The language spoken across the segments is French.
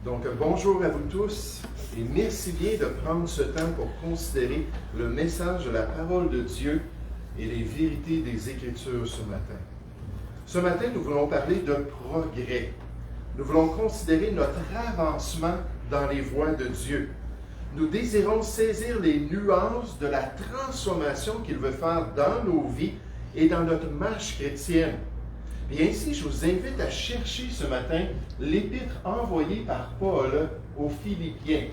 Donc, bonjour à vous tous et merci bien de prendre ce temps pour considérer le message de la parole de Dieu et les vérités des Écritures ce matin. Ce matin, nous voulons parler de progrès. Nous voulons considérer notre avancement dans les voies de Dieu. Nous désirons saisir les nuances de la transformation qu'il veut faire dans nos vies et dans notre marche chrétienne. Et ainsi, je vous invite à chercher ce matin l'épître envoyée par Paul aux Philippiens.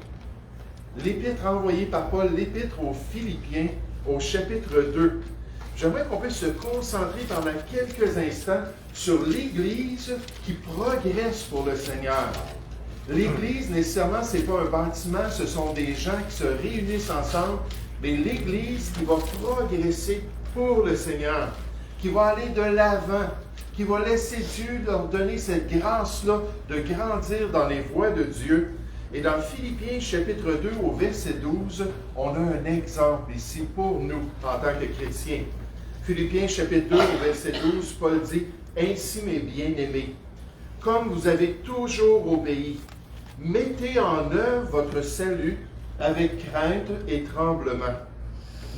L'épître envoyée par Paul, l'épître aux Philippiens, au chapitre 2. J'aimerais qu'on puisse se concentrer pendant quelques instants sur l'Église qui progresse pour le Seigneur. L'Église, nécessairement, ce n'est pas un bâtiment, ce sont des gens qui se réunissent ensemble, mais l'Église qui va progresser pour le Seigneur, qui va aller de l'avant, qui va laisser Dieu leur donner cette grâce-là de grandir dans les voies de Dieu. Et dans Philippiens chapitre 2 au verset 12, on a un exemple ici pour nous en tant que chrétiens. Philippiens chapitre 2 au verset 12, Paul dit « Ainsi mes bien-aimés, comme vous avez toujours obéi, mettez en œuvre votre salut avec crainte et tremblement.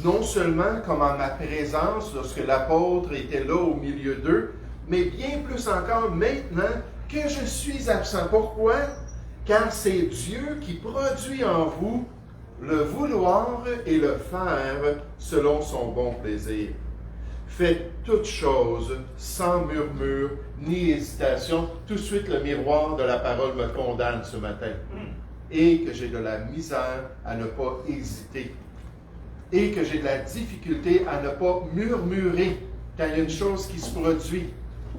Non seulement comme en ma présence lorsque l'apôtre était là au milieu d'eux, mais bien plus encore maintenant que je suis absent. Pourquoi? Car c'est Dieu qui produit en vous le vouloir et le faire selon son bon plaisir. Faites toutes choses sans murmure ni hésitation. Tout de suite, le miroir de la parole me condamne ce matin. Et que j'ai de la misère à ne pas hésiter. Et que j'ai de la difficulté à ne pas murmurer quand il y a une chose qui se produit.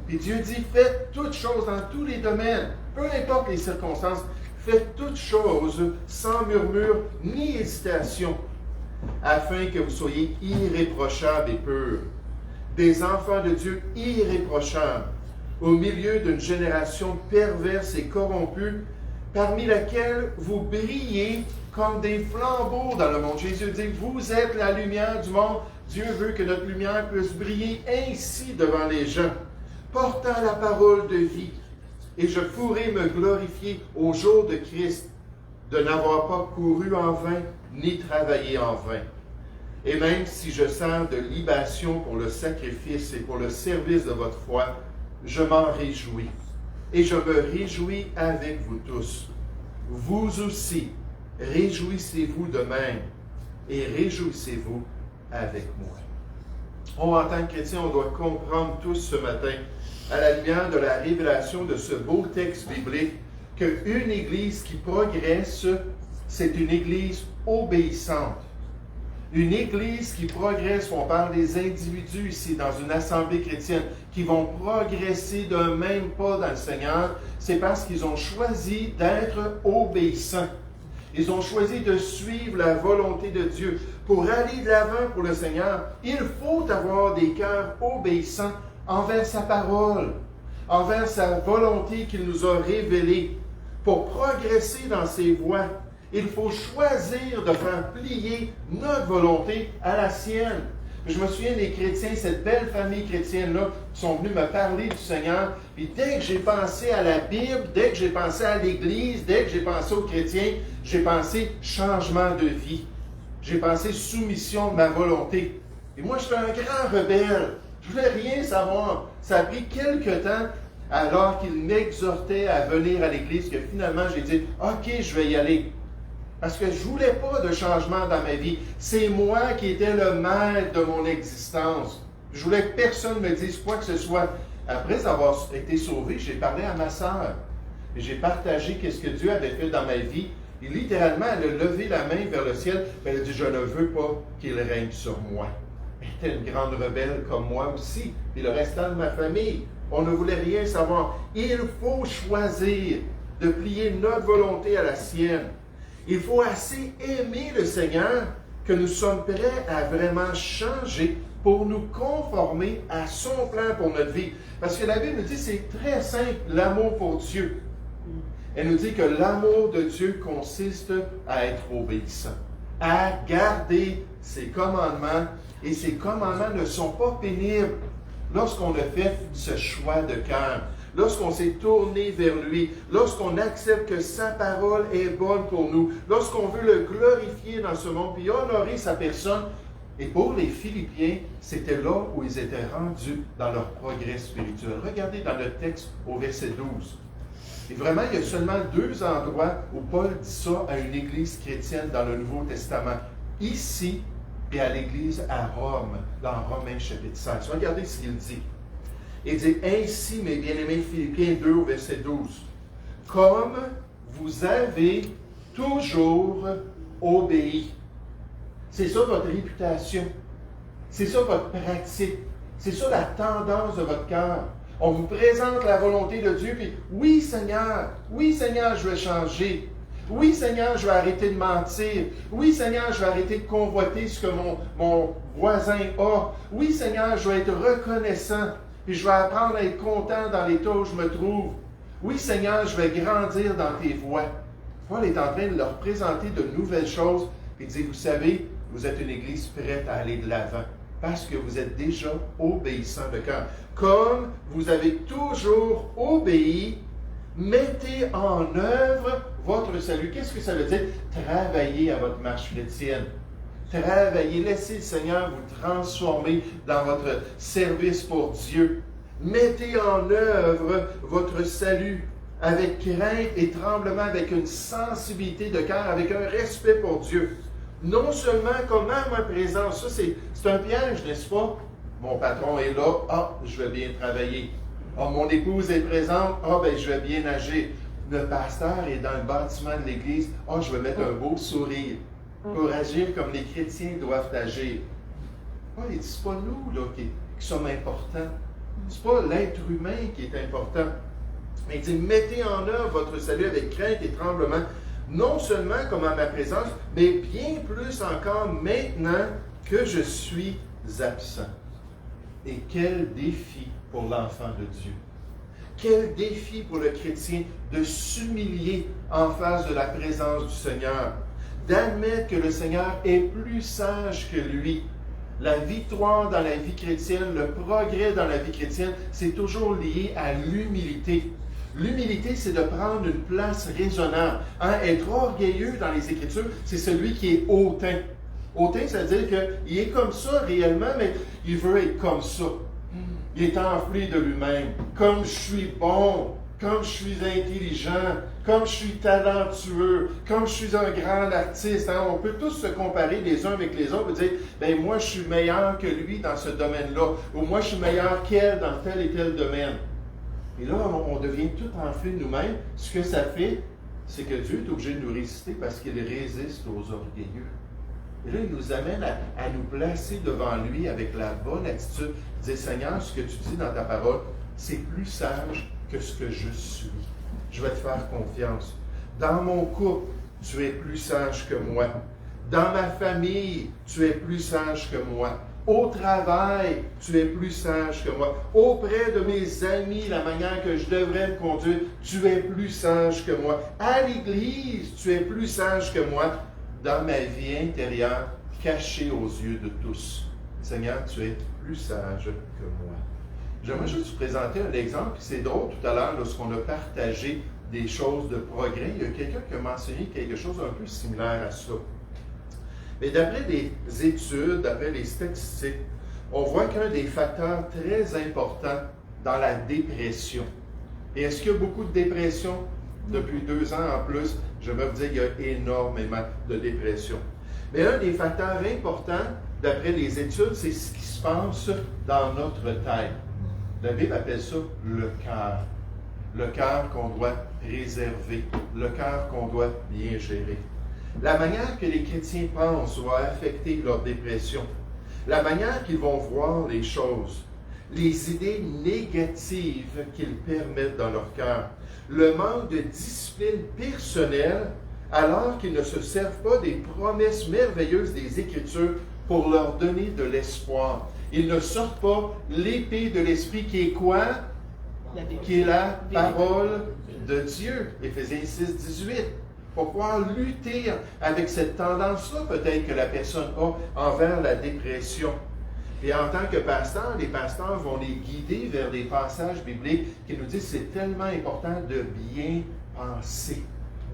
Puis Dieu dit, faites toutes choses dans tous les domaines, peu importe les circonstances, faites toutes choses sans murmure ni hésitation, afin que vous soyez irréprochables et purs, des enfants de Dieu irréprochables, au milieu d'une génération perverse et corrompue, parmi laquelle vous brillez comme des flambeaux dans le monde. Jésus dit, vous êtes la lumière du monde. Dieu veut que notre lumière puisse briller ainsi devant les gens, portant la parole de vie. Et je pourrai me glorifier au jour de Christ, de n'avoir pas couru en vain, ni travaillé en vain. Et même si je sers de libation pour le sacrifice et pour le service de votre foi, je m'en réjouis. Et je me réjouis avec vous tous. Vous aussi, réjouissez-vous de même, et réjouissez-vous avec moi. En tant que chrétien, on doit comprendre tous ce matin, à la lumière de la révélation de ce beau texte biblique, qu'une Église qui progresse, c'est une Église obéissante. Une Église qui progresse, on parle des individus ici dans une assemblée chrétienne, qui vont progresser d'un même pas dans le Seigneur, c'est parce qu'ils ont choisi d'être obéissants. Ils ont choisi de suivre la volonté de Dieu. Pour aller de l'avant pour le Seigneur, il faut avoir des cœurs obéissants envers sa parole, envers sa volonté qu'il nous a révélée. Pour progresser dans ses voies, il faut choisir de faire plier notre volonté à la sienne. Je me souviens des chrétiens, cette belle famille chrétienne-là, qui sont venus me parler du Seigneur. Puis dès que j'ai pensé à la Bible, dès que j'ai pensé à l'Église, dès que j'ai pensé aux chrétiens, j'ai pensé changement de vie. J'ai pensé soumission de ma volonté. Et moi, j'étais un grand rebelle. Je ne voulais rien savoir. Ça a pris quelque temps, alors qu'il m'exhortait à venir à l'Église, que finalement, j'ai dit, OK, je vais y aller. Parce que je ne voulais pas de changement dans ma vie. C'est moi qui étais le maître de mon existence. Je voulais que personne me dise quoi que ce soit. Après avoir été sauvé, j'ai parlé à ma sœur. Et j'ai partagé ce que Dieu avait fait dans ma vie. Et littéralement, elle a levé la main vers le ciel. Elle a dit, je ne veux pas qu'il règne sur moi. Elle était une grande rebelle comme moi aussi. Et le restant de ma famille. On ne voulait rien savoir. Il faut choisir de plier notre volonté à la sienne. Il faut assez aimer le Seigneur que nous sommes prêts à vraiment changer pour nous conformer à son plan pour notre vie. Parce que la Bible nous dit, c'est très simple, l'amour pour Dieu. Elle nous dit que l'amour de Dieu consiste à être obéissant, à garder ses commandements. Et ces commandements ne sont pas pénibles lorsqu'on a fait ce choix de cœur. lorsqu'on s'est tourné vers lui, lorsqu'on accepte que sa parole est bonne pour nous, lorsqu'on veut le glorifier dans ce monde, puis honorer sa personne. Et pour les Philippiens, c'était là où ils étaient rendus dans leur progrès spirituel. Regardez dans le texte au verset 12. Et vraiment, il y a seulement 2 endroits où Paul dit ça à une église chrétienne dans le Nouveau Testament. Ici et à l'église à Rome, dans Romains chapitre 16. Regardez ce qu'il dit. Il dit, « Ainsi, mes bien-aimés Philippiens 2 au verset 12, comme vous avez toujours obéi. » C'est ça votre réputation. C'est ça votre pratique. C'est ça la tendance de votre cœur. On vous présente la volonté de Dieu, puis oui Seigneur, je vais changer. Oui Seigneur, je vais arrêter de mentir. Oui Seigneur, je vais arrêter de convoiter ce que mon voisin a. Oui Seigneur, je vais être reconnaissant, puis je vais apprendre à être content dans l'état où je me trouve. Oui Seigneur, je vais grandir dans tes voies. Paul est en train de leur présenter de nouvelles choses, et il dit, vous savez, vous êtes une église prête à aller de l'avant, parce que vous êtes déjà obéissant de cœur. Comme vous avez toujours obéi, mettez en œuvre votre salut. Qu'est-ce que ça veut dire? Travaillez à votre marche chrétienne. Travaillez, laissez le Seigneur vous transformer dans votre service pour Dieu. Mettez en œuvre votre salut avec crainte et tremblement, avec une sensibilité de cœur, avec un respect pour Dieu. Non seulement comment ma présence, ça c'est un piège, n'est-ce pas? Mon patron est là, je vais bien travailler. Mon épouse est présente, je vais bien agir. Le pasteur est dans le bâtiment de l'église, je vais mettre un beau sourire pour agir comme les chrétiens doivent agir. Il dit, c'est pas nous là, qui sommes importants. C'est pas l'être humain qui est important. Mais il dit, mettez en œuvre votre salut avec crainte et tremblement, non seulement comme à ma présence, mais bien plus encore maintenant que je suis absent. Et quel défi pour l'enfant de Dieu. Quel défi pour le chrétien de s'humilier en face de la présence du Seigneur, d'admettre que le Seigneur est plus sage que lui. La victoire dans la vie chrétienne, le progrès dans la vie chrétienne, c'est toujours lié à l'humilité. L'humilité, c'est de prendre une place raisonnable. Être orgueilleux dans les Écritures, c'est celui qui est hautain. Hautain, ça veut dire qu'il est comme ça réellement, mais il veut être comme ça. Il est enflé de lui-même. Comme je suis bon, comme je suis intelligent, comme je suis talentueux, comme je suis un grand artiste. On peut tous se comparer les uns avec les autres et dire, moi je suis meilleur que lui dans ce domaine-là, ou moi je suis meilleur qu'elle dans tel et tel domaine. Et là, on devient tout enflé de nous-mêmes. Ce que ça fait, c'est que Dieu est obligé de nous résister parce qu'il résiste aux orgueilleux. Et là, il nous amène à nous placer devant lui avec la bonne attitude. Dire, Seigneur, ce que tu dis dans ta parole, c'est plus sage que ce que je suis. Je vais te faire confiance. Dans mon couple, tu es plus sage que moi. Dans ma famille, tu es plus sage que moi. Au travail, tu es plus sage que moi. Auprès de mes amis, la manière que je devrais me conduire, tu es plus sage que moi. À l'église, tu es plus sage que moi. Dans ma vie intérieure, cachée aux yeux de tous. Seigneur, tu es plus sage que moi. J'aimerais juste vous présenter un exemple. C'est drôle, tout à l'heure, lorsqu'on a partagé des choses de progrès, il y a quelqu'un qui a mentionné quelque chose un peu similaire à ça. Mais d'après les études, d'après les statistiques, on voit qu'un des facteurs très importants dans la dépression. Et est-ce qu'il y a beaucoup de dépression? Depuis 2 ans en plus, je vais vous dire qu'il y a énormément de dépression. Mais un des facteurs importants, d'après les études, c'est ce qui se passe dans notre tête. La Bible appelle ça le cœur. Le cœur qu'on doit préserver, le cœur qu'on doit bien gérer. La manière que les chrétiens pensent va affecter leur dépression. La manière qu'ils vont voir les choses. Les idées négatives qu'ils permettent dans leur cœur. Le manque de discipline personnelle alors qu'ils ne se servent pas des promesses merveilleuses des Écritures pour leur donner de l'espoir. Ils ne sortent pas l'épée de l'Esprit qui est quoi? Qui est la parole de Dieu. Éphésiens 6, 18. Pour pouvoir lutter avec cette tendance-là peut-être que la personne a envers la dépression. Et en tant que pasteur, les pasteurs vont les guider vers des passages bibliques qui nous disent que c'est tellement important de bien penser,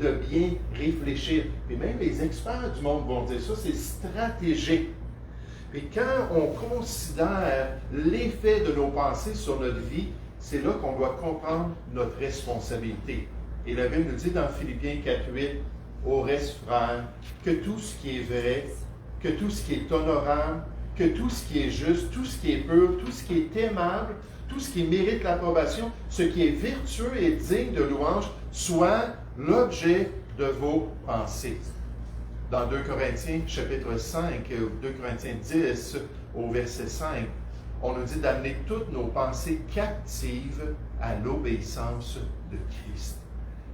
de bien réfléchir. Et même les experts du monde vont dire ça, c'est stratégique. Et quand on considère l'effet de nos pensées sur notre vie, c'est là qu'on doit comprendre notre responsabilité. Et la Bible nous dit dans Philippiens 4:8, au reste, frères, que tout ce qui est vrai, que tout ce qui est honorable, que tout ce qui est juste, tout ce qui est pur, tout ce qui est aimable, tout ce qui mérite l'approbation, ce qui est vertueux et digne de louange, soit l'objet de vos pensées. Dans 2 Corinthiens, chapitre 5, 2 Corinthiens 10, au verset 5, on nous dit d'amener toutes nos pensées captives à l'obéissance de Christ.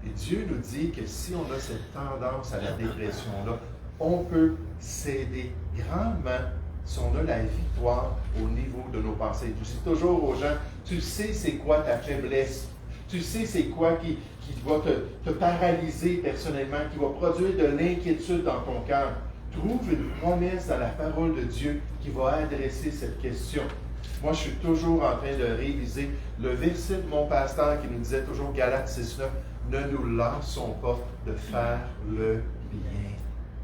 Et Dieu nous dit que si on a cette tendance à la dépression-là, on peut s'aider grandement si on a la victoire au niveau de nos pensées. Je dis toujours aux gens, tu sais c'est quoi ta faiblesse. Tu sais c'est quoi qui va te paralyser personnellement, qui va produire de l'inquiétude dans ton cœur. Trouve une promesse dans la parole de Dieu qui va adresser cette question. Moi, je suis toujours en train de réviser le verset de mon pasteur qui nous disait toujours, Galates 6:9, ne nous lassons pas de faire le bien.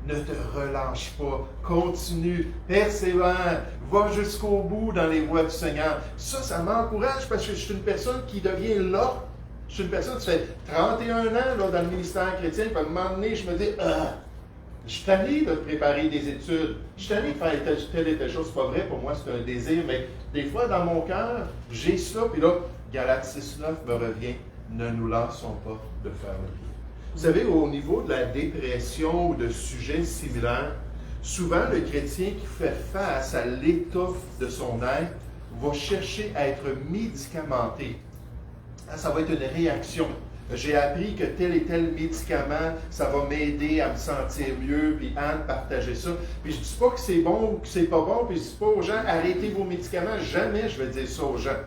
Ne te relâche pas, continue, persévère, va jusqu'au bout dans les voies du Seigneur. Ça m'encourage parce que je suis une personne qui devient là. Je suis une personne qui fait 31 ans là, dans le ministère chrétien, puis à un moment donné, je me dis, je suis tanné de préparer des études, je suis tanné de faire telle et telle chose. C'est pas vrai, pour moi, c'est un désir, mais des fois, dans mon cœur, j'ai ça, puis là, Galates 6:9 me revient, ne nous lassons pas de faire le bien. Vous savez, au niveau de la dépression ou de sujets similaires, souvent le chrétien qui fait face à l'état de son être va chercher à être médicamenté. Ça va être une réaction. J'ai appris que tel et tel médicament, ça va m'aider à me sentir mieux, puis Anne, partager ça. Puis je ne dis pas que c'est bon ou que c'est pas bon, puis je ne dis pas aux gens, arrêtez vos médicaments. Jamais je vais dire ça aux gens.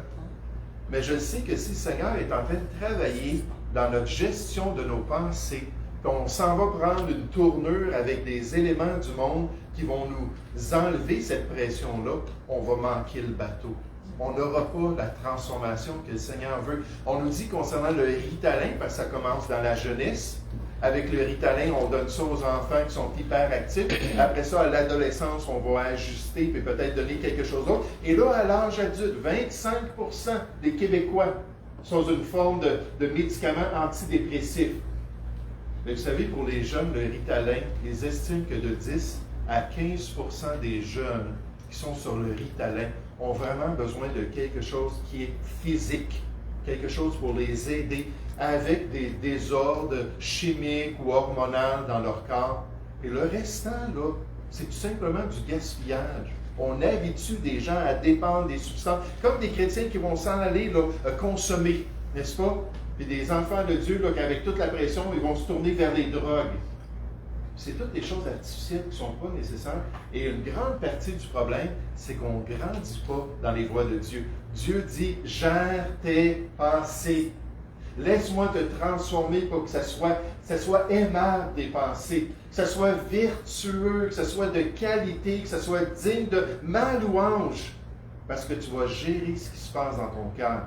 Mais je sais que si le Seigneur est en train de travailler dans notre gestion de nos pensées, qu'on s'en va prendre une tournure avec des éléments du monde qui vont nous enlever cette pression-là, on va manquer le bateau. On n'aura pas la transformation que le Seigneur veut. On nous dit concernant le Ritalin, parce que ça commence dans la jeunesse. Avec le Ritalin, on donne ça aux enfants qui sont hyperactifs. Après ça, à l'adolescence, on va ajuster et peut-être donner quelque chose d'autre. Et là, à l'âge adulte, 25% des Québécois sont une forme de médicaments antidépressifs. Mais vous savez, pour les jeunes, le Ritalin, ils estiment que de 10 à 15% des jeunes qui sont sur le Ritalin ont vraiment besoin de quelque chose qui est physique, quelque chose pour les aider avec des désordres chimiques ou hormonaux dans leur corps. Et le restant, là, c'est tout simplement du gaspillage. On habitue des gens à dépendre des substances, comme des chrétiens qui vont s'en aller là, consommer, n'est-ce pas? Puis des enfants de Dieu, là, qu'avec toute la pression, ils vont se tourner vers les drogues. C'est toutes des choses artificielles qui ne sont pas nécessaires. Et une grande partie du problème, c'est qu'on ne grandit pas dans les voies de Dieu. Dieu dit, gère tes pensées. Laisse-moi te transformer pour que ça soit aimable tes pensées, que ça soit vertueux, que ça soit de qualité, que ça soit digne de ma louange. Parce que tu vas gérer ce qui se passe dans ton cœur.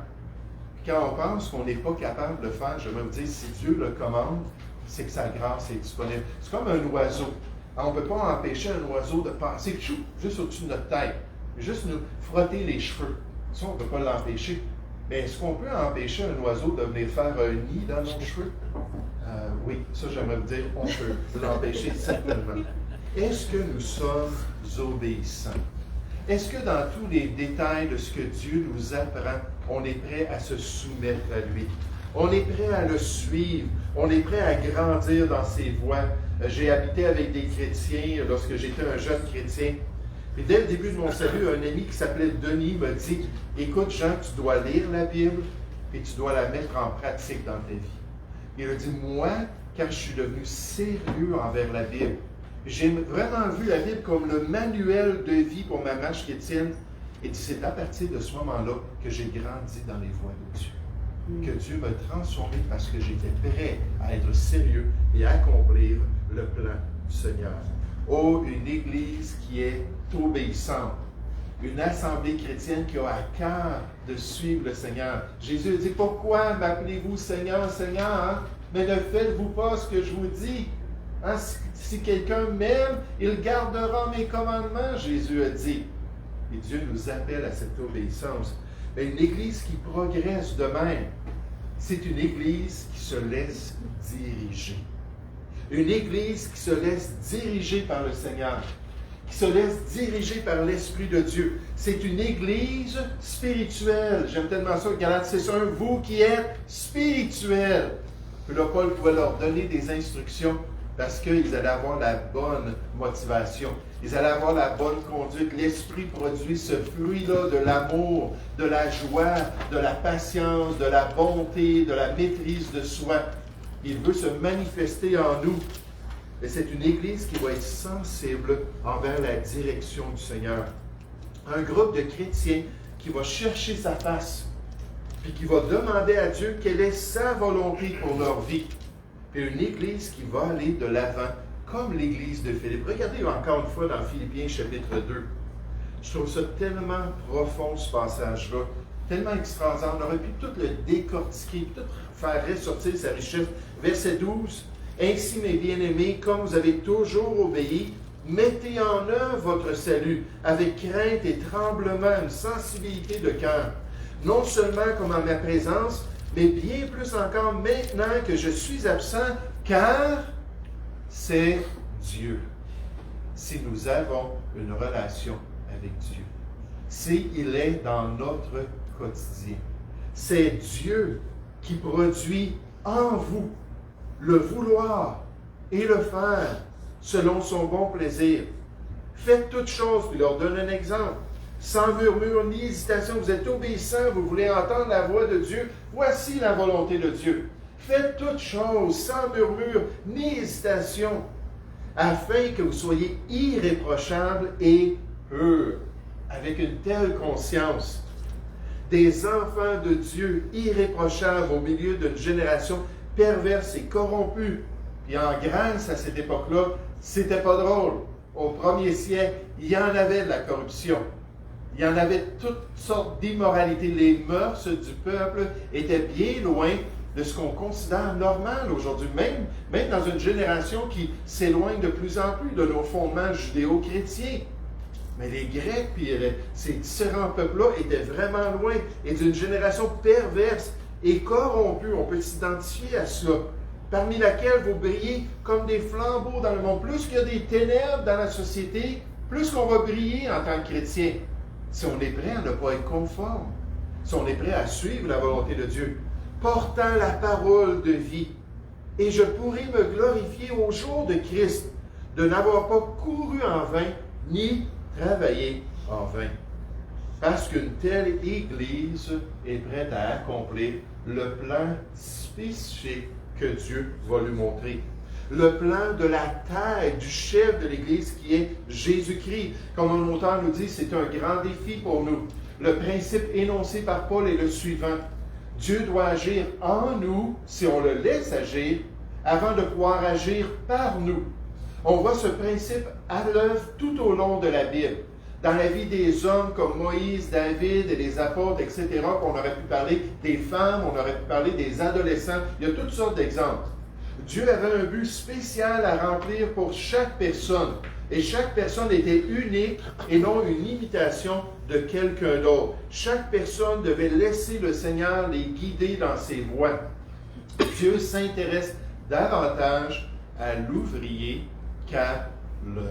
Quand on pense qu'on n'est pas capable de le faire, je vais me dire, si Dieu le commande, c'est que sa grâce est disponible. C'est comme un oiseau. On ne peut pas empêcher un oiseau de passer juste au-dessus de notre tête, juste nous frotter les cheveux. Ça, on ne peut pas l'empêcher. Mais est-ce qu'on peut empêcher un oiseau de venir faire un nid dans nos cheveux? Oui, ça j'aimerais vous dire, on peut l'empêcher certainement. Est-ce que nous sommes obéissants? Est-ce que dans tous les détails de ce que Dieu nous apprend, on est prêt à se soumettre à lui? On est prêt à le suivre. On est prêt à grandir dans ses voies. J'ai habité avec des chrétiens lorsque j'étais un jeune chrétien. Et dès le début de mon salut, un ami qui s'appelait Denis me dit, « Écoute Jean, tu dois lire la Bible et tu dois la mettre en pratique dans ta vie. » Il a dit, « Moi, quand je suis devenu sérieux envers la Bible, j'ai vraiment vu la Bible comme le manuel de vie pour ma marche chrétienne. Et c'est à partir de ce moment-là que j'ai grandi dans les voies de Dieu. Que Dieu m'a transformé parce que j'étais prêt à être sérieux et à accomplir le plan du Seigneur. Oh, une Église qui est obéissante. une assemblée chrétienne qui a à cœur de suivre le Seigneur. Jésus dit, pourquoi m'appelez-vous Seigneur, Seigneur, hein? Mais ne faites-vous pas ce que je vous dis. Hein? Si quelqu'un m'aime, il gardera mes commandements, Jésus a dit. Et Dieu nous appelle à cette obéissance. Mais une Église qui progresse de même, c'est une Église qui se laisse diriger. Une Église qui se laisse diriger par le Seigneur, qui se laisse diriger par l'Esprit de Dieu. C'est une Église spirituelle. J'aime tellement ça. Galates, c'est un vous qui êtes spirituel. Puis là, Paul pouvait leur donner des instructions parce qu'ils allaient avoir la bonne motivation. Ils allaient avoir la bonne conduite. L'Esprit produit ce fruit-là de l'amour, de la joie, de la patience, de la bonté, de la maîtrise de soi. Il veut se manifester en nous. Et c'est une Église qui va être sensible envers la direction du Seigneur. Un groupe de chrétiens qui va chercher sa face, puis qui va demander à Dieu quelle est sa volonté pour leur vie. Et une Église qui va aller de l'avant, comme l'Église de Philippe. Regardez encore une fois dans Philippiens chapitre 2. Je trouve ça tellement profond, ce passage-là, tellement extraordinaire. On aurait pu tout le décortiquer, tout faire ressortir sa richesse. Verset 12. « Ainsi, mes bien-aimés, comme vous avez toujours obéi, mettez en œuvre votre salut avec crainte et tremblement, une sensibilité de cœur, non seulement comme en ma présence, mais bien plus encore maintenant que je suis absent, car c'est Dieu. » Si nous avons une relation avec Dieu, si il est dans notre quotidien, c'est Dieu qui produit en vous le vouloir et le faire selon son bon plaisir. Faites toutes choses, puis leur donne un exemple, sans murmure ni hésitation. Vous êtes obéissants, vous voulez entendre la voix de Dieu. Voici la volonté de Dieu. Faites toutes choses, sans murmure ni hésitation, afin que vous soyez irréprochables et purs, avec une telle conscience. Des enfants de Dieu irréprochables au milieu d'une génération perverse et corrompue. Et en Grèce, à cette époque-là, c'était pas drôle. Au premier siècle, il y en avait de la corruption. Il y en avait toutes sortes d'immoralités. Les mœurs du peuple étaient bien loin de ce qu'on considère normal aujourd'hui, même dans une génération qui s'éloigne de plus en plus de nos fondements judéo-chrétiens. Mais les Grecs, puis ces différents peuples-là étaient vraiment loin, et d'une génération perverse et corrompue. On peut s'identifier à cela, parmi laquelle vous brillez comme des flambeaux dans le monde. Plus qu'il y a des ténèbres dans la société, plus qu'on va briller en tant que chrétien. Si on est prêt à ne pas être conforme, si on est prêt à suivre la volonté de Dieu, portant la parole de vie. Et je pourrai me glorifier au jour de Christ, de n'avoir pas couru en vain, ni travaillé en vain. Parce qu'une telle Église est prête à accomplir le plan spécifique que Dieu va lui montrer. Le plan de la tête du chef de l'Église qui est Jésus-Christ. Comme l'auteur nous dit, c'est un grand défi pour nous. Le principe énoncé par Paul est le suivant. Dieu doit agir en nous, si on le laisse agir, avant de pouvoir agir par nous. On voit ce principe à l'œuvre tout au long de la Bible. Dans la vie des hommes comme Moïse, David et les apôtres, etc., qu'on aurait pu parler des femmes, on aurait pu parler des adolescents. Il y a toutes sortes d'exemples. Dieu avait un but spécial à remplir pour chaque personne. Et chaque personne était unique et non une imitation de quelqu'un d'autre. Chaque personne devait laisser le Seigneur les guider dans ses voies. Dieu s'intéresse davantage à l'ouvrier qu'à l'œuvre.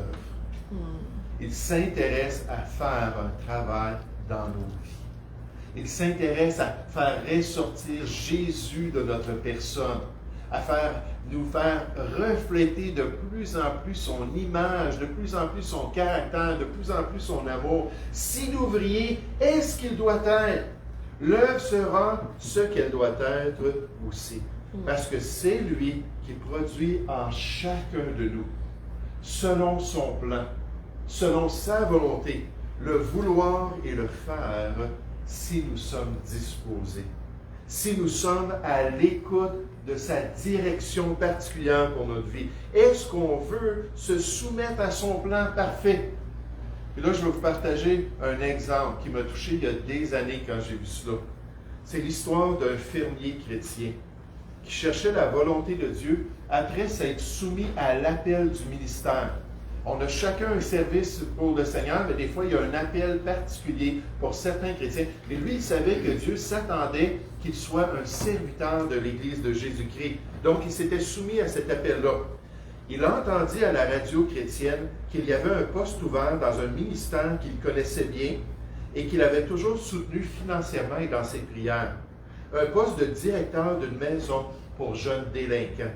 Il s'intéresse à faire un travail dans nos vies. Il s'intéresse à faire ressortir Jésus de notre personne, à nous faire refléter de plus en plus son image, de plus en plus son caractère, de plus en plus son amour. Si l'ouvrier est ce qu'il doit être, l'œuvre sera ce qu'elle doit être aussi. Parce que c'est lui qui produit en chacun de nous, selon son plan, selon sa volonté, le vouloir et le faire si nous sommes disposés, si nous sommes à l'écoute de sa direction particulière pour notre vie. Est-ce qu'on veut se soumettre à son plan parfait? Et là, je vais vous partager un exemple qui m'a touché il y a des années quand j'ai vu cela. C'est l'histoire d'un fermier chrétien qui cherchait la volonté de Dieu après s'être soumis à l'appel du ministère. On a chacun un service pour le Seigneur, mais des fois, il y a un appel particulier pour certains chrétiens. Mais lui, il savait que Dieu s'attendait qu'il soit un serviteur de l'Église de Jésus-Christ. Donc, il s'était soumis à cet appel-là. Il a entendu à la radio chrétienne qu'il y avait un poste ouvert dans un ministère qu'il connaissait bien et qu'il avait toujours soutenu financièrement et dans ses prières. Un poste de directeur d'une maison pour jeunes délinquants,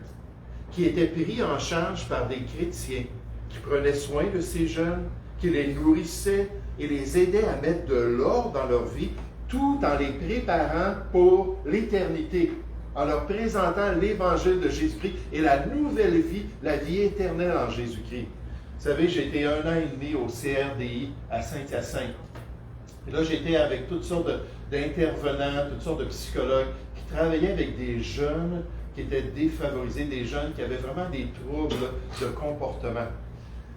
qui était pris en charge par des chrétiens qui prenaient soin de ces jeunes, qui les nourrissaient et les aidaient à mettre de l'ordre dans leur vie, tout en les préparant pour l'éternité, en leur présentant l'évangile de Jésus-Christ et la nouvelle vie, la vie éternelle en Jésus-Christ. Vous savez, j'ai été 1 an et demi au CRDI à Saint-Hyacinthe. Et là, j'étais avec toutes sortes d'intervenants, toutes sortes de psychologues qui travaillaient avec des jeunes qui étaient défavorisés, des jeunes qui avaient vraiment des troubles de comportement.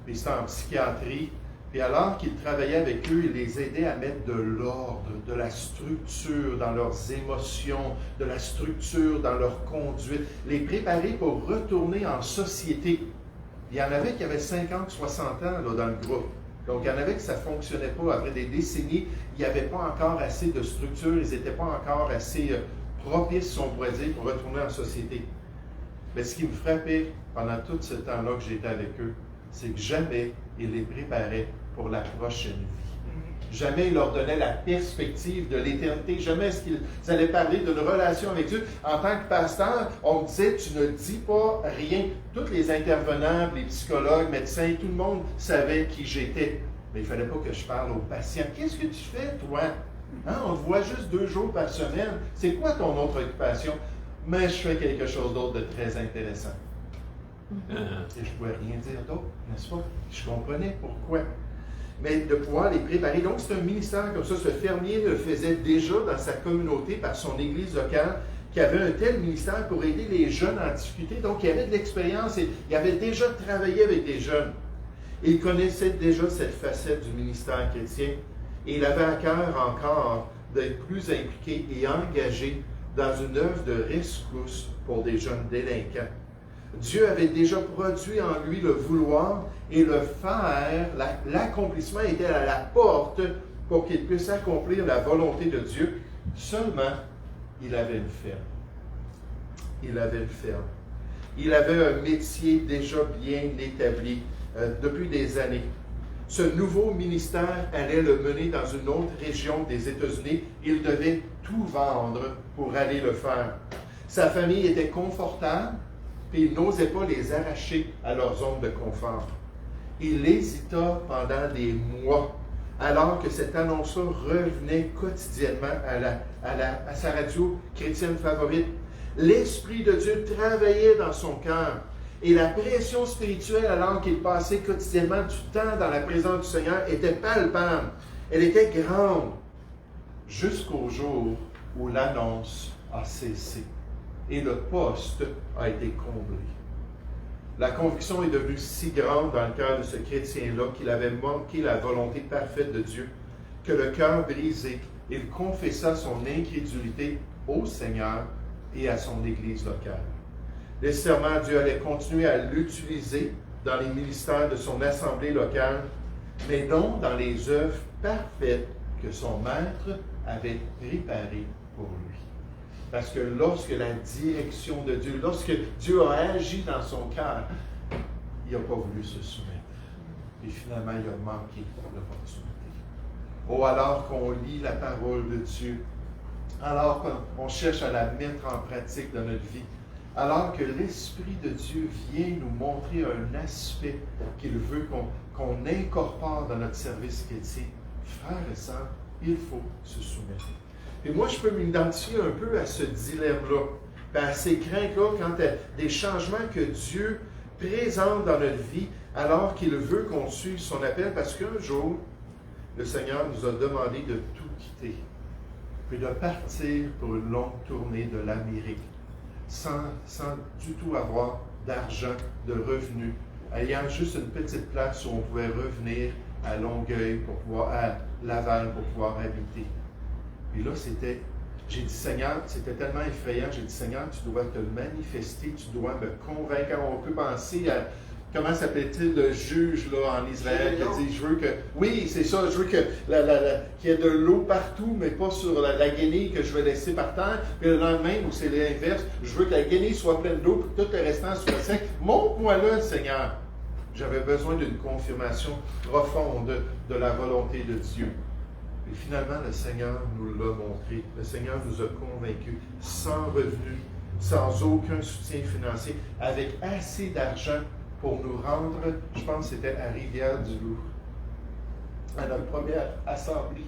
Puis c'était en psychiatrie. Puis alors qu'ils travaillaient avec eux, ils les aidaient à mettre de l'ordre, de la structure dans leurs émotions, de la structure dans leur conduite, les préparer pour retourner en société. Il y en avait qui avaient 50, 60 ans là, dans le groupe. Donc, il y en avait que ça ne fonctionnait pas. Après des décennies, il n'y avait pas encore assez de structure, ils n'étaient pas encore assez propices, on pourrait dire, pour retourner en société. Mais ce qui me frappait pendant tout ce temps-là que j'étais avec eux, c'est que jamais ils les préparaient pour la prochaine vie. Jamais ils leur donnaient la perspective de l'éternité. Jamais est-ce qu'ils allaient parler d'une relation avec Dieu. En tant que pasteur, on me disait, tu ne dis pas rien. Tous les intervenants, les psychologues, médecins, tout le monde savait qui j'étais. Mais il ne fallait pas que je parle aux patients. Qu'est-ce que tu fais, toi? Hein? On te voit juste 2 jours par semaine. C'est quoi ton autre occupation? Mais je fais quelque chose d'autre de très intéressant. Et je ne pouvais rien dire d'autre, n'est-ce pas? Je comprenais pourquoi. Mais de pouvoir les préparer. Donc, c'est un ministère comme ça. Ce fermier le faisait déjà dans sa communauté par son église locale, qui avait un tel ministère pour aider les jeunes en difficulté. Donc, il avait de l'expérience et il avait déjà travaillé avec des jeunes. Et il connaissait déjà cette facette du ministère chrétien. Et il avait à cœur encore d'être plus impliqué et engagé dans une œuvre de rescousse pour des jeunes délinquants. Dieu avait déjà produit en lui le vouloir et le faire. L'accomplissement était à la porte pour qu'il puisse accomplir la volonté de Dieu. Seulement, il avait une ferme. Il avait une ferme. Il avait un métier déjà bien établi depuis des années. Ce nouveau ministère allait le mener dans une autre région des États-Unis. Il devait tout vendre pour aller le faire. Sa famille était confortable, puis il n'osait pas les arracher à leur zone de confort. Il hésita pendant des mois, alors que cette annonce-là revenait quotidiennement à sa radio chrétienne favorite. L'Esprit de Dieu travaillait dans son cœur. Et la pression spirituelle, alors qu'il passait quotidiennement du temps dans la présence du Seigneur, était palpable. Elle était grande, jusqu'au jour où l'annonce a cessé et le poste a été comblé. La conviction est devenue si grande dans le cœur de ce chrétien-là qu'il avait manqué la volonté parfaite de Dieu, que le cœur brisé, il confessa son incrédulité au Seigneur et à son Église locale. Nécessairement, Dieu allait continuer à l'utiliser dans les ministères de son assemblée locale, mais non dans les œuvres parfaites que son maître avait préparées pour lui. Parce que lorsque la direction de Dieu, lorsque Dieu a agi dans son cœur, il n'a pas voulu se soumettre. Et finalement, il a manqué l'opportunité. Oh, alors qu'on lit la parole de Dieu, alors qu'on cherche à la mettre en pratique dans notre vie, alors que l'Esprit de Dieu vient nous montrer un aspect qu'il veut qu'on incorpore dans notre service chrétien, frères et sœurs, il faut se soumettre. Et moi, je peux m'identifier un peu à ce dilemme-là, à ces craintes-là, quant à des changements que Dieu présente dans notre vie, alors qu'il veut qu'on suive son appel, parce qu'un jour, le Seigneur nous a demandé de tout quitter, puis de partir pour une longue tournée de l'Amérique, sans du tout avoir d'argent, de revenus, ayant juste une petite place où on pouvait revenir à Longueuil, à Laval, pour pouvoir habiter. Et là, j'ai dit, Seigneur, c'était tellement effrayant, j'ai dit, Seigneur, tu dois te manifester, tu dois me convaincre. On peut penser à, comment s'appelle-t-il, le juge là, en Israël qui dit, je veux que, oui, c'est ça, je veux que qu'il y ait de l'eau partout, mais pas sur la guenille que je vais laisser par terre. Puis le lendemain, où c'est l'inverse, je veux que la guenille soit pleine d'eau, puis que tout le restant soit sec. Montre-moi là, Seigneur. J'avais besoin d'une confirmation profonde de la volonté de Dieu. Et finalement, le Seigneur nous l'a montré. Le Seigneur nous a convaincus, sans revenus, sans aucun soutien financier, avec assez d'argent pour nous rendre, je pense que c'était à Rivière-du-Loup, à notre première assemblée.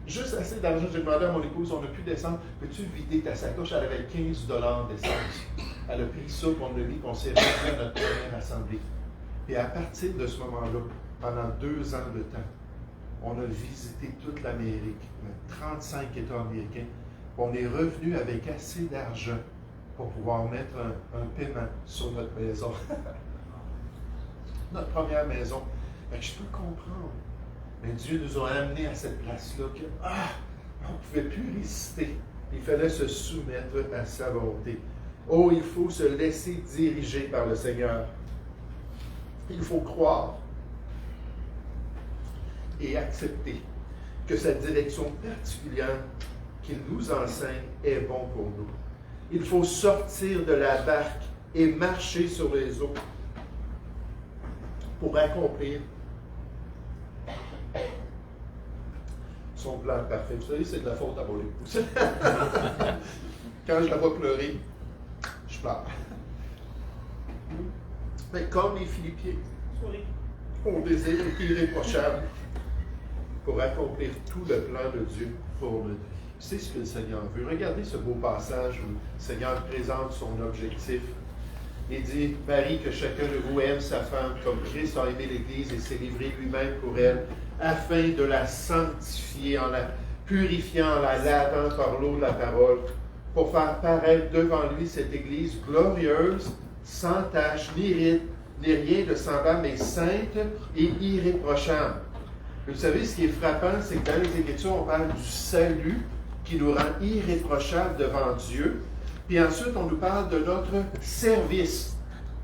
Juste assez d'argent. J'ai demandé à mon épouse, on n'a plus d'essence. Peux-tu vider ta sacoche? Elle avait 15 $ d'essence. Elle a pris ça, puis on l'a mis, puis on s'est rendu à notre première assemblée. Et à partir de ce moment-là, pendant 2 ans de temps, on a visité toute l'Amérique, 35 États américains. On est revenu avec assez d'argent pour pouvoir mettre un paiement sur notre maison. Notre première maison. Fait que je peux comprendre. Mais Dieu nous a amenés à cette place-là que, on ne pouvait plus résister. Il fallait se soumettre à sa volonté. Oh, il faut se laisser diriger par le Seigneur. Il faut croire et accepter que cette direction particulière qu'il nous enseigne est bon pour nous. Il faut sortir de la barque et marcher sur les eaux pour accomplir son plan parfait. Vous savez, c'est de la faute à mon épouse. Quand je la vois pleurer, je pleure. Mais comme les Philippiens, on désire irréprochable pour accomplir tout le plan de Dieu pour notre vie. C'est ce que le Seigneur veut. Regardez ce beau passage où le Seigneur présente son objectif. Il dit, Marie, que chacun de vous aime sa femme comme Christ a aimé l'Église et s'est livré lui-même pour elle, afin de la sanctifier en la purifiant, en la lavant par l'eau de la parole, pour faire paraître devant lui cette Église glorieuse, sans tache, ni ride, ni rien de semblable, mais sainte et irréprochable. Vous savez, ce qui est frappant, c'est que dans les Écritures, on parle du salut qui nous rend irréprochables devant Dieu. Puis ensuite, on nous parle de notre service.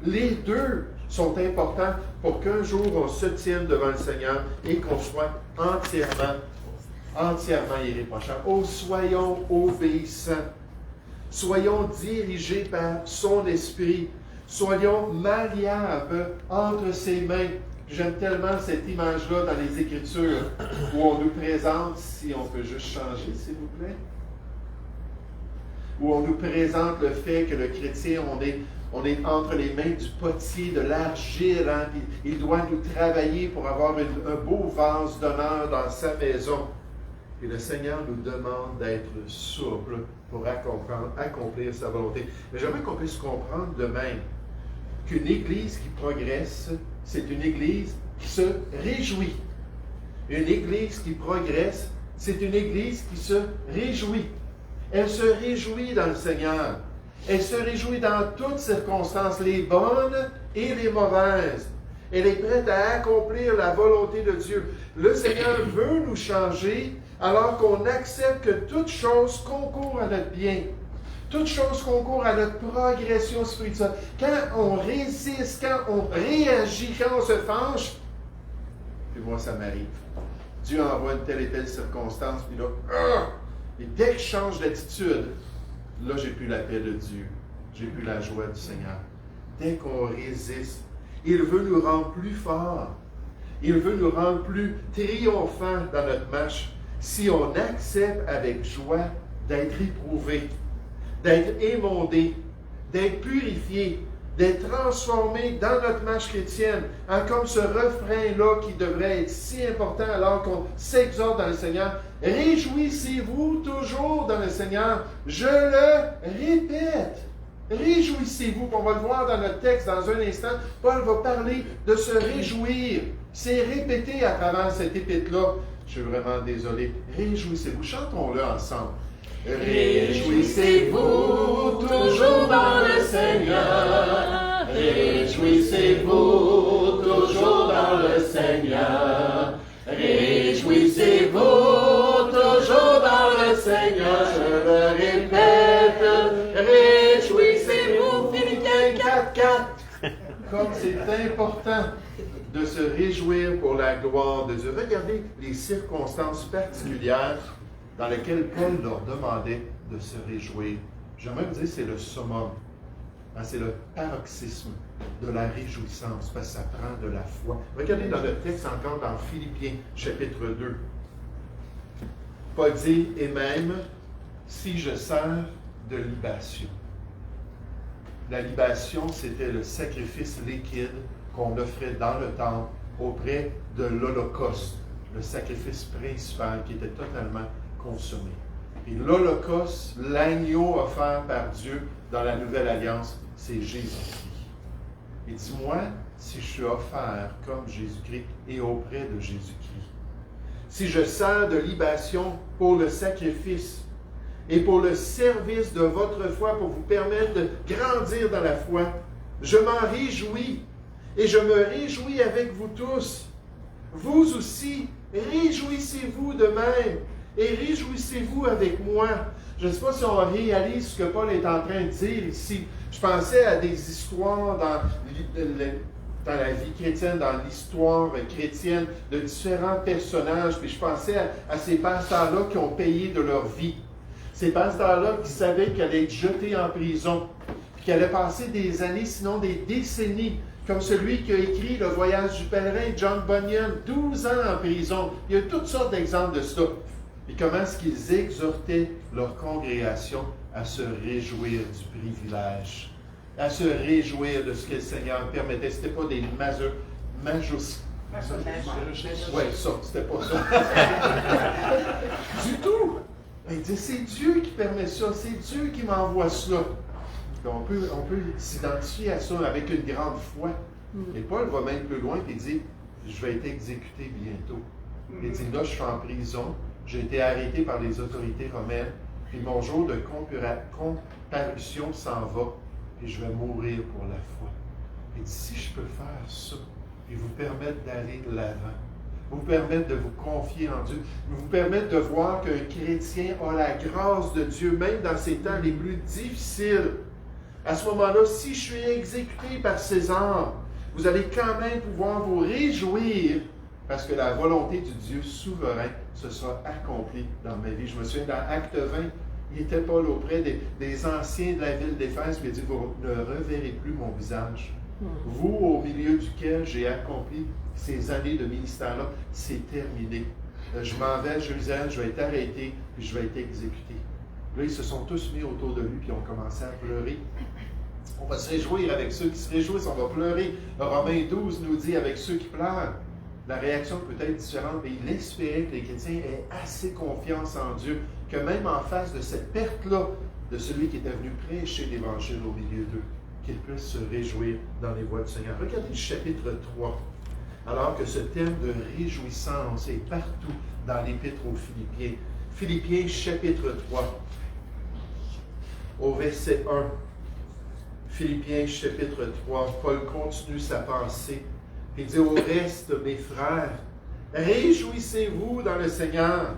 Les deux sont importants pour qu'un jour, on se tienne devant le Seigneur et qu'on soit entièrement irréprochable. Oh, soyons obéissants. Soyons dirigés par son esprit. Soyons malléables entre ses mains. J'aime tellement cette image-là dans les Écritures où on nous présente, si on peut juste changer, s'il vous plaît, où on nous présente le fait que le chrétien, on est entre les mains du potier, de l'argile. Hein, il doit nous travailler pour avoir un beau vase d'honneur dans sa maison. Et le Seigneur nous demande d'être souple pour accomplir sa volonté. Mais j'aimerais qu'on puisse comprendre de même qu'une Église qui progresse, c'est une Église qui se réjouit. Une Église qui progresse, c'est une Église qui se réjouit. Elle se réjouit dans le Seigneur. Elle se réjouit dans toutes circonstances, les bonnes et les mauvaises. Elle est prête à accomplir la volonté de Dieu. Le Seigneur veut nous changer alors qu'on accepte que toute chose concourt à notre bien. Toute chose concourt à notre progression spirituelle. Quand on résiste, quand on réagit, quand on se fâche, puis moi ça m'arrive. Dieu envoie une telle et telle circonstance, puis là, et dès que je change d'attitude, là j'ai plus la paix de Dieu. J'ai plus la joie du Seigneur. Dès qu'on résiste, il veut nous rendre plus forts. Il veut nous rendre plus triomphants dans notre marche si on accepte avec joie d'être éprouvé, d'être émondé, d'être purifié, d'être transformé dans notre marche chrétienne, hein, comme ce refrain-là qui devrait être si important alors qu'on s'exhorte dans le Seigneur. Réjouissez-vous toujours dans le Seigneur. Je le répète. Réjouissez-vous. On va le voir dans notre texte dans un instant. Paul va parler de se réjouir. C'est répété à travers cette épître-là. Je suis vraiment désolé. Réjouissez-vous. Chantons-le ensemble. Réjouissez-vous toujours dans le Seigneur. Réjouissez-vous toujours dans le Seigneur. Comme c'est important de se réjouir pour la gloire de Dieu. Regardez les circonstances particulières dans lesquelles Paul leur demandait de se réjouir. J'aimerais vous dire, c'est le summum. C'est le paroxysme de la réjouissance, parce que ça prend de la foi. Regardez dans le texte encore dans Philippiens, chapitre 2. Paul dit, et même si je sers de libation. La libation, c'était le sacrifice liquide qu'on offrait dans le temple auprès de l'Holocauste, le sacrifice principal qui était totalement consommé. Et l'Holocauste, l'agneau offert par Dieu dans la Nouvelle Alliance, c'est Jésus-Christ. Et dis-moi si je suis offert comme Jésus-Christ et auprès de Jésus-Christ. Si je sers de libation pour le sacrifice et pour le service de votre foi, pour vous permettre de grandir dans la foi, je m'en réjouis et je me réjouis avec vous tous. Vous aussi, réjouissez-vous de même et réjouissez-vous avec moi. Je ne sais pas si on réalise ce que Paul est en train de dire ici. Je pensais à des histoires dans la vie chrétienne, dans l'histoire chrétienne, de différents personnages, puis je pensais à ces pasteurs-là qui ont payé de leur vie. Ces pasteurs-là qui savaient qu'ils allaient être jetés en prison, puis qui allaient passer des années, sinon des décennies, comme celui qui a écrit Le Voyage du pèlerin, John Bunyan, 12 ans en prison. Il y a toutes sortes d'exemples de ça. Et comment est-ce qu'ils exhortaient leur congrégation à se réjouir du privilège, à se réjouir de ce que le Seigneur permettait. Ce n'était pas des oui, ça, c'était pas ça. Du tout. Il dit, c'est Dieu qui permet ça, c'est Dieu qui m'envoie cela. On peut s'identifier à ça avec une grande foi. Et Paul va même plus loin et dit, je vais être exécuté bientôt. Il dit, là, je suis en prison, j'ai été arrêté par les autorités romaines, puis mon jour de comparution s'en va, et je vais mourir pour la foi. Il dit, si je peux faire ça, et vous permettre d'aller de l'avant, vous permettre de vous confier en Dieu, vous permettre de voir qu'un chrétien a la grâce de Dieu, même dans ces temps les plus difficiles. À ce moment-là, si je suis exécuté par César, vous allez quand même pouvoir vous réjouir parce que la volonté du Dieu souverain se sera accomplie dans ma vie. Je me souviens, dans Acte 20, il était Paul auprès des anciens de la ville d'Éphèse, puis il dit, vous ne reverrez plus mon visage. Vous, au milieu duquel j'ai accompli ces années de ministère-là, c'est terminé. Je m'en vais à Jérusalem, je vais être arrêté, puis je vais être exécuté. Là, ils se sont tous mis autour de lui, puis ont commencé à pleurer. On va se réjouir avec ceux qui se réjouissent, on va pleurer. Romains 12 nous dit, avec ceux qui pleurent. La réaction peut être différente, mais il espérait que les chrétiens aient assez confiance en Dieu, que même en face de cette perte-là, de celui qui était venu prêcher l'Évangile au milieu d'eux, qu'ils puissent se réjouir dans les voies du Seigneur. Regardez le chapitre 3. Alors que ce thème de réjouissance est partout dans l'Épître aux Philippiens. Philippiens chapitre 3, au verset 1. Philippiens chapitre 3, Paul continue sa pensée. Il dit au reste, mes frères, réjouissez-vous dans le Seigneur.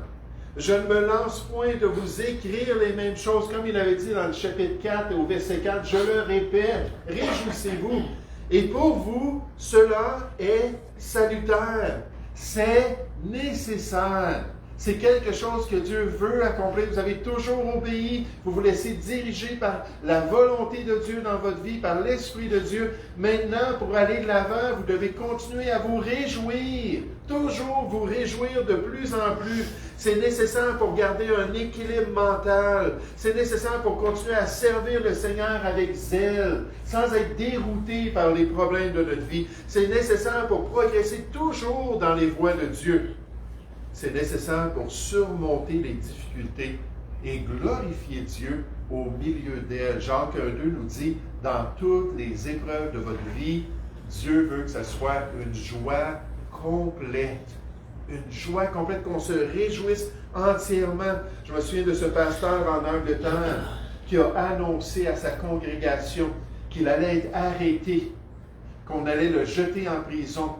Je ne me lance point de vous écrire les mêmes choses, comme il avait dit dans le chapitre 4 au verset 4, je le répète, réjouissez-vous. Et pour vous, cela est salutaire, c'est nécessaire. C'est quelque chose que Dieu veut accomplir. Vous avez toujours obéi. Vous vous laissez diriger par la volonté de Dieu dans votre vie, par l'Esprit de Dieu. Maintenant, pour aller de l'avant, vous devez continuer à vous réjouir. Toujours vous réjouir de plus en plus. C'est nécessaire pour garder un équilibre mental. C'est nécessaire pour continuer à servir le Seigneur avec zèle, sans être dérouté par les problèmes de notre vie. C'est nécessaire pour progresser toujours dans les voies de Dieu. C'est nécessaire pour surmonter les difficultés et glorifier Dieu au milieu d'elles. Jacques 1,2 nous dit, dans toutes les épreuves de votre vie, Dieu veut que ce soit une joie complète. Une joie complète, qu'on se réjouisse entièrement. Je me souviens de ce pasteur en Angleterre qui a annoncé à sa congrégation qu'il allait être arrêté, qu'on allait le jeter en prison.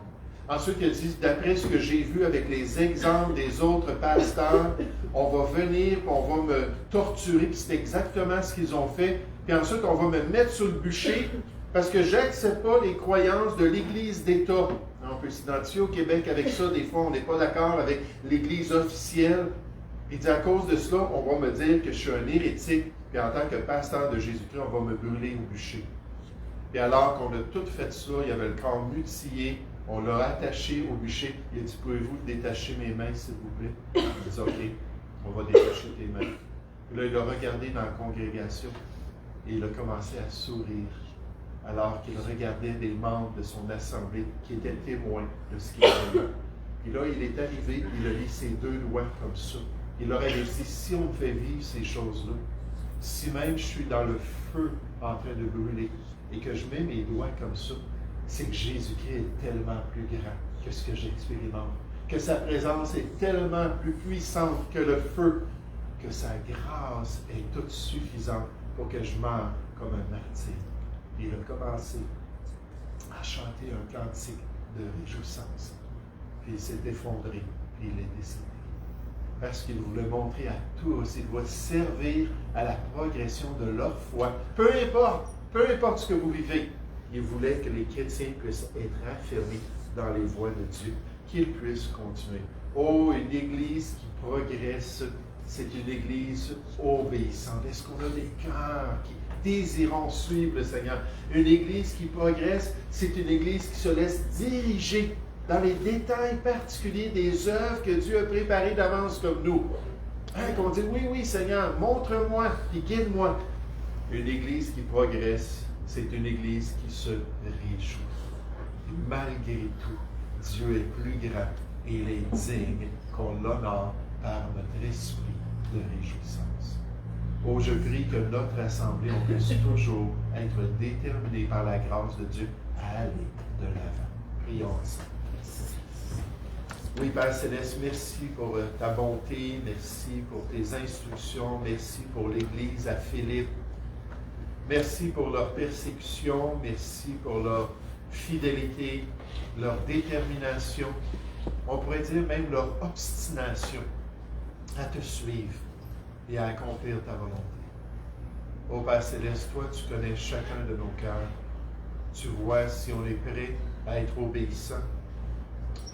Ensuite, il dit, d'après ce que j'ai vu avec les exemples des autres pasteurs, on va venir, on va me torturer, puis c'est exactement ce qu'ils ont fait. Puis ensuite, on va me mettre sur le bûcher, Parce que je n'accepte pas les croyances de l'Église d'État. On peut s'identifier au Québec avec ça. Des fois, on n'est pas d'accord avec l'Église officielle. Il dit, à cause de cela, on va me dire que je suis un hérétique, puis en tant que pasteur de Jésus-Christ, on va me brûler au bûcher. Et alors qu'on a tout fait ça, il y avait le corps mutilé, on l'a attaché au bûcher. Il a dit, pouvez-vous détacher mes mains, s'il vous plaît? Il a dit, OK, on va détacher tes mains. Et là, il a regardé dans la congrégation et il a commencé à sourire, alors qu'il regardait des membres de son assemblée qui étaient témoins de ce qu'il avait vu. Puis là, il est arrivé, il a mis ses deux doigts comme ça. Il leur a dit, si on me fait vivre ces choses-là, si même je suis dans le feu en train de brûler et que je mets mes doigts comme ça, c'est que Jésus-Christ est tellement plus grand que ce que j'expérimente, que sa présence est tellement plus puissante que le feu, que sa grâce est toute suffisante pour que je meure comme un martyr. Il a commencé à chanter un cantique de réjouissance. Puis il s'est effondré, puis il est décédé. Parce qu'il voulait montrer à tous, il doit servir à la progression de leur foi. Peu importe ce que vous vivez, il voulait que les chrétiens puissent être affermis dans les voies de Dieu, qu'ils puissent continuer. Oh, une Église qui progresse, c'est une Église obéissante. Est-ce qu'on a des cœurs qui désirent suivre le Seigneur? Une Église qui progresse, c'est une Église qui se laisse diriger dans les détails particuliers des œuvres que Dieu a préparées d'avance comme nous. Qu'on dit, oui, Seigneur, montre-moi et guide-moi. Une Église qui progresse, c'est une Église qui se réjouit. Et malgré tout, Dieu est plus grand et il est digne qu'on l'honore par notre esprit de réjouissance. Oh, je prie que notre assemblée, on puisse toujours être déterminé par la grâce de Dieu à aller de l'avant. Prions ensemble. Oui, Père Céleste, merci pour ta bonté, merci pour tes instructions, merci pour l'Église à Philippe, merci pour leur persécution, merci pour leur fidélité, leur détermination, on pourrait dire même leur obstination à te suivre et à accomplir ta volonté. Ô Père Céleste, toi, tu connais chacun de nos cœurs. Tu vois si on est prêt à être obéissant.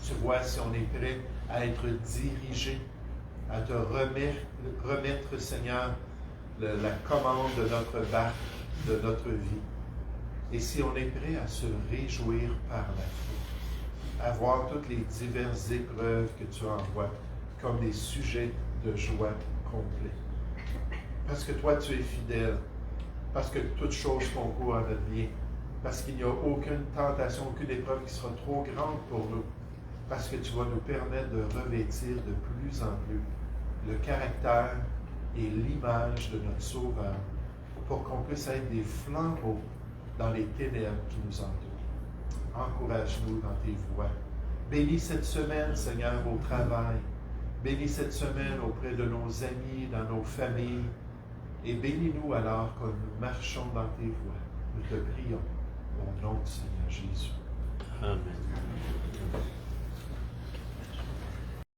Tu vois si on est prêt à être dirigé, à te remettre, Seigneur, la commande de notre barque, de notre vie. Et si on est prêt à se réjouir par la foi, à voir toutes les diverses épreuves que tu envoies comme des sujets de joie complets. Parce que toi, tu es fidèle, parce que toutes choses concourent à notre bien, parce qu'il n'y a aucune tentation, aucune épreuve qui sera trop grande pour nous, parce que tu vas nous permettre de revêtir de plus en plus le caractère et l'image de notre Sauveur, pour qu'on puisse être des flambeaux dans les ténèbres qui nous entourent. Encourage-nous dans tes voies. Bénis cette semaine, Seigneur, au travail. Bénis cette semaine auprès de nos amis, dans nos familles. Et bénis-nous alors que nous marchons dans tes voies. Nous te prions au nom du Seigneur Jésus. Amen.